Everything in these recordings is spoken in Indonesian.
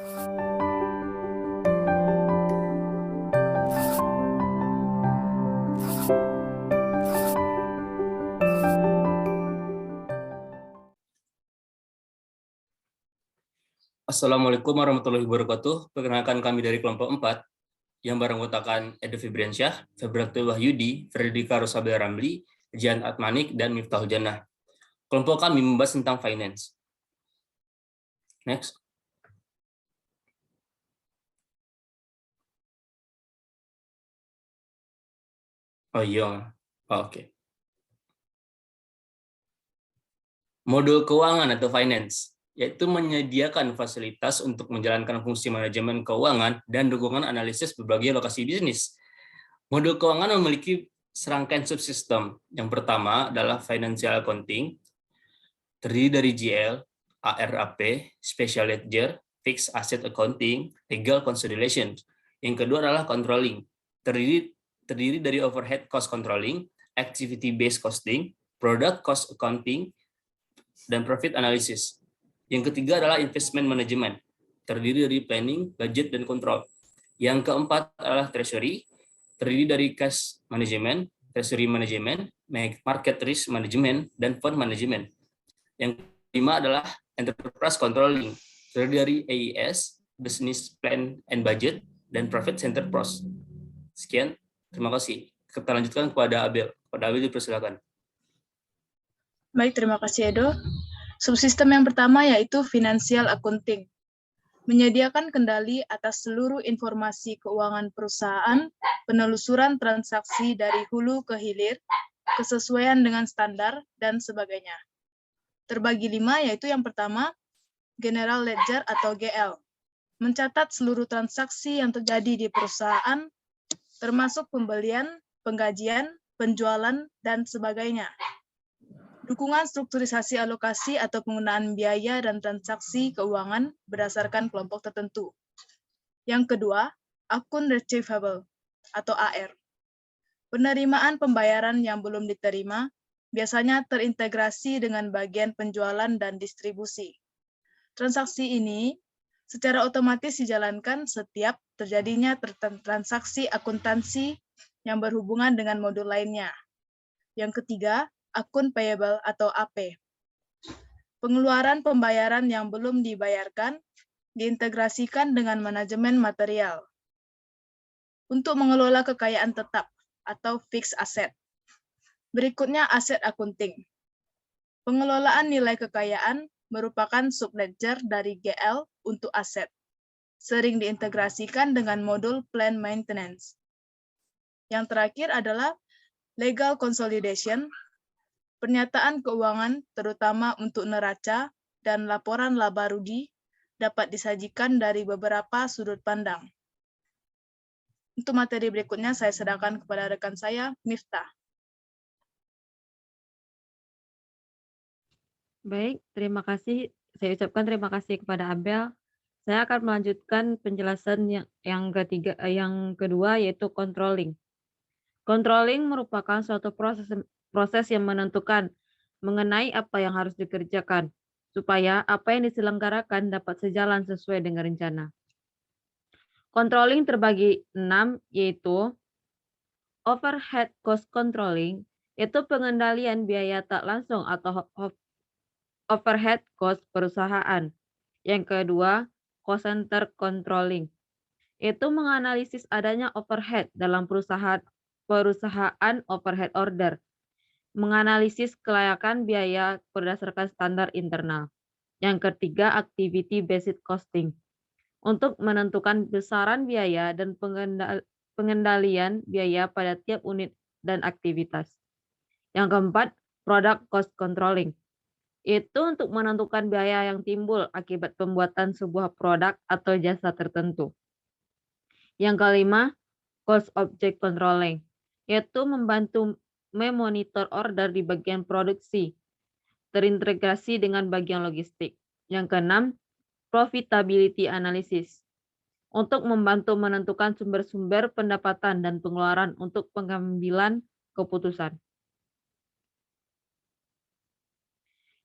Assalamualaikum warahmatullahi wabarakatuh. Perkenalkan kami dari kelompok 4 yang beranggotakan Edo Fibriansyah, Febratul Wahyudi, Fredrika Rosabel Ramli, Jian Atmanik, dan Miftahul Jannah. Kelompok kami membahas tentang finance. Next. Oh iya, oke. Modul keuangan atau finance, yaitu menyediakan fasilitas untuk menjalankan fungsi manajemen keuangan dan dukungan analisis berbagai lokasi bisnis. Modul keuangan memiliki serangkaian subsistem. Yang pertama adalah financial accounting, terdiri dari GL, ARAP, special ledger, fixed asset accounting, legal consolidation. Yang kedua adalah controlling, terdiri dari overhead cost controlling, activity based costing, product cost accounting, dan profit analysis. Yang ketiga adalah investment management, terdiri dari planning, budget, dan control. Yang keempat adalah treasury, terdiri dari cash management, treasury management, market risk management, dan fund management. Yang kelima adalah enterprise controlling, terdiri dari AES, business plan and budget, dan profit center pros. Sekian, terima kasih. Kita lanjutkan kepada Abel. Kepada Abel dipersilakan. Baik, terima kasih Edo. Subsistem yang pertama yaitu financial accounting. Menyediakan kendali atas seluruh informasi keuangan perusahaan, penelusuran transaksi dari hulu ke hilir, kesesuaian dengan standar, dan sebagainya. Terbagi 5, yaitu yang pertama, General Ledger atau GL. Mencatat seluruh transaksi yang terjadi di perusahaan, termasuk pembelian, penggajian, penjualan, dan sebagainya. Dukungan strukturisasi alokasi atau penggunaan biaya dan transaksi keuangan berdasarkan kelompok tertentu. Yang kedua, akun receivable atau AR. Penerimaan pembayaran yang belum diterima biasanya terintegrasi dengan bagian penjualan dan distribusi. Transaksi ini secara otomatis dijalankan setiap terjadinya transaksi akuntansi yang berhubungan dengan modul lainnya. Yang ketiga, akun payable atau AP. Pengeluaran pembayaran yang belum dibayarkan diintegrasikan dengan manajemen material. Untuk mengelola kekayaan tetap atau fixed asset. Berikutnya aset accounting. Pengelolaan nilai kekayaan merupakan subledger dari GL untuk aset. Sering diintegrasikan dengan modul plan maintenance. Yang terakhir adalah legal consolidation. Pernyataan keuangan, terutama untuk neraca dan laporan laba rugi, dapat disajikan dari beberapa sudut pandang. Untuk materi berikutnya, saya serahkan kepada rekan saya, Miftah. Baik, terima kasih. Saya ucapkan terima kasih kepada Abel. Saya akan melanjutkan penjelasan yang kedua, yaitu controlling. Controlling merupakan suatu proses yang menentukan mengenai apa yang harus dikerjakan, supaya apa yang diselenggarakan dapat sejalan sesuai dengan rencana. Controlling terbagi 6, yaitu overhead cost controlling, yaitu pengendalian biaya tak langsung atau overhead cost perusahaan. Yang kedua, cost center controlling, yaitu menganalisis adanya overhead dalam perusahaan overhead order, menganalisis kelayakan biaya berdasarkan standar internal. Yang ketiga, activity based costing, untuk menentukan besaran biaya dan pengendalian biaya pada tiap unit dan aktivitas. Yang keempat, product cost controlling, itu untuk menentukan biaya yang timbul akibat pembuatan sebuah produk atau jasa tertentu. Yang kelima, cost object controlling, yaitu membantu memonitor order di bagian produksi, terintegrasi dengan bagian logistik. Yang keenam, profitability analysis, untuk membantu menentukan sumber-sumber pendapatan dan pengeluaran untuk pengambilan keputusan.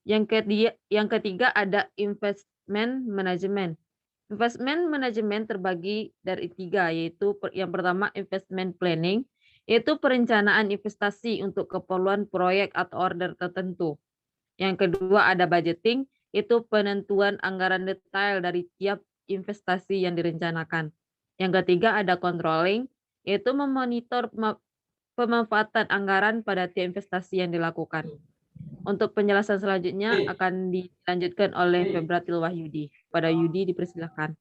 Yang ketiga ada investment management. Investment management terbagi dari 3, yaitu yang pertama investment planning, yaitu perencanaan investasi untuk keperluan proyek atau order tertentu. Yang kedua ada budgeting, itu penentuan anggaran detail dari tiap investasi yang direncanakan. Yang ketiga ada controlling, yaitu memonitor pemanfaatan anggaran pada tiap investasi yang dilakukan. Untuk penjelasan selanjutnya akan dilanjutkan oleh Febratil Wahyudi. Pada Yudi dipersilakan.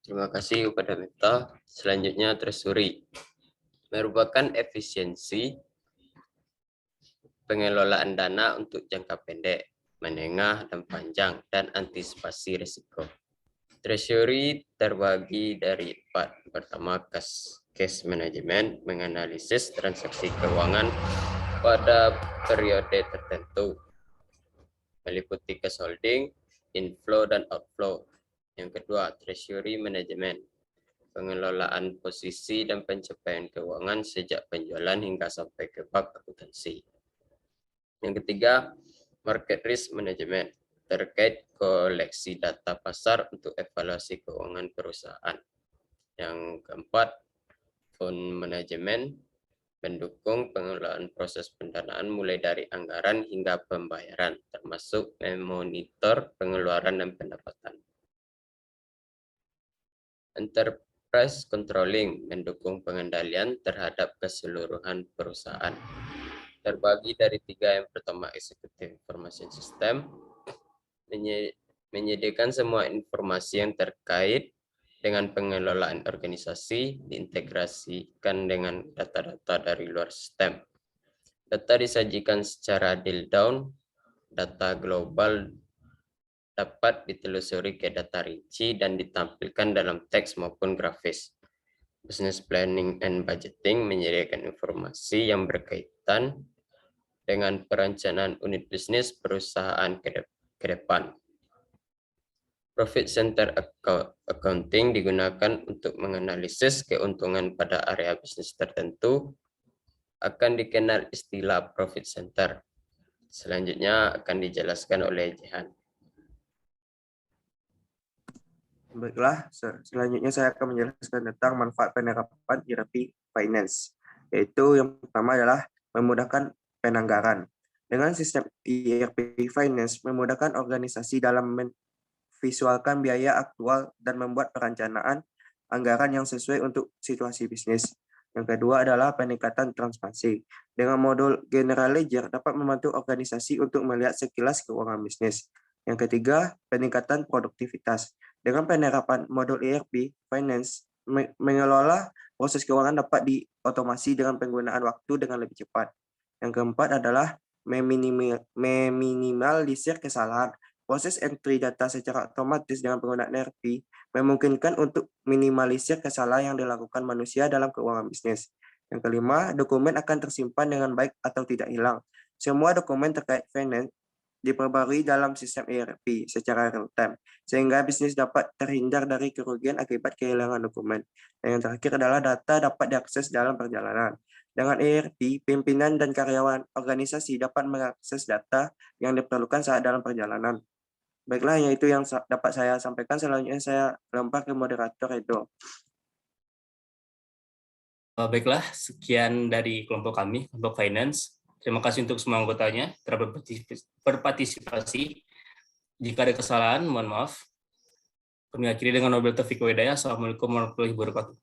Terima kasih kepada Mita. Selanjutnya treasury. Merupakan efisiensi pengelolaan dana untuk jangka pendek, menengah, dan panjang, dan antisipasi risiko. Treasury terbagi dari 4. Pertama, cash management, menganalisis transaksi keuangan pada periode tertentu, meliputi cash holding, inflow, dan outflow. Yang kedua, treasury management, pengelolaan posisi dan pencapaian keuangan sejak penjualan hingga sampai ke bak akuntansi. Yang ketiga, market risk management, terkait koleksi data pasar untuk evaluasi keuangan perusahaan. Yang keempat, fund management, mendukung pengelolaan proses pendanaan mulai dari anggaran hingga pembayaran, termasuk memonitor pengeluaran dan pendapatan. Enterprise controlling, mendukung pengendalian terhadap keseluruhan perusahaan. Terbagi dari 3. Yang pertama, executive information system, menyediakan semua informasi yang terkait dengan pengelolaan organisasi, diintegrasikan dengan data-data dari luar sistem. Data disajikan secara drill down, data global dapat ditelusuri ke data rinci dan ditampilkan dalam teks maupun grafis. Business planning and budgeting menyediakan informasi yang berkaitan dengan perencanaan unit bisnis perusahaan ke depan. Profit center accounting digunakan untuk menganalisis keuntungan pada area bisnis tertentu, akan dikenal istilah profit center. Selanjutnya akan dijelaskan oleh Jehan. Baiklah, selanjutnya saya akan menjelaskan tentang manfaat penerapan ERP Finance, yaitu yang pertama adalah memudahkan penganggaran. Dengan sistem ERP Finance memudahkan organisasi dalam visualkan biaya aktual dan membuat perencanaan anggaran yang sesuai untuk situasi bisnis. Yang kedua adalah peningkatan transparansi. Dengan modul General Ledger dapat membantu organisasi untuk melihat sekilas keuangan bisnis. Yang ketiga, peningkatan produktivitas. Dengan penerapan modul ERP Finance, mengelola proses keuangan dapat diotomasi dengan penggunaan waktu dengan lebih cepat. Yang keempat adalah meminimalisir kesalahan. Proses entry data secara otomatis dengan penggunaan ERP memungkinkan untuk minimalisir kesalahan yang dilakukan manusia dalam keuangan bisnis. Yang kelima, dokumen akan tersimpan dengan baik atau tidak hilang. Semua dokumen terkait finance diperbarui dalam sistem ERP secara real-time, sehingga bisnis dapat terhindar dari kerugian akibat kehilangan dokumen. Dan yang terakhir adalah data dapat diakses dalam perjalanan. Dengan ERP, pimpinan dan karyawan organisasi dapat mengakses data yang diperlukan saat dalam perjalanan. Baiklah, yaitu yang dapat saya sampaikan. Selanjutnya saya lempar ke moderator Edo. Baiklah, sekian dari kelompok kami, kelompok finance. Terima kasih untuk semua anggotanya telah berpartisipasi. Jika ada kesalahan, mohon maaf. Kami akhiri dengan wabillahi taufiq wal hidayah. Assalamualaikum warahmatullahi wabarakatuh.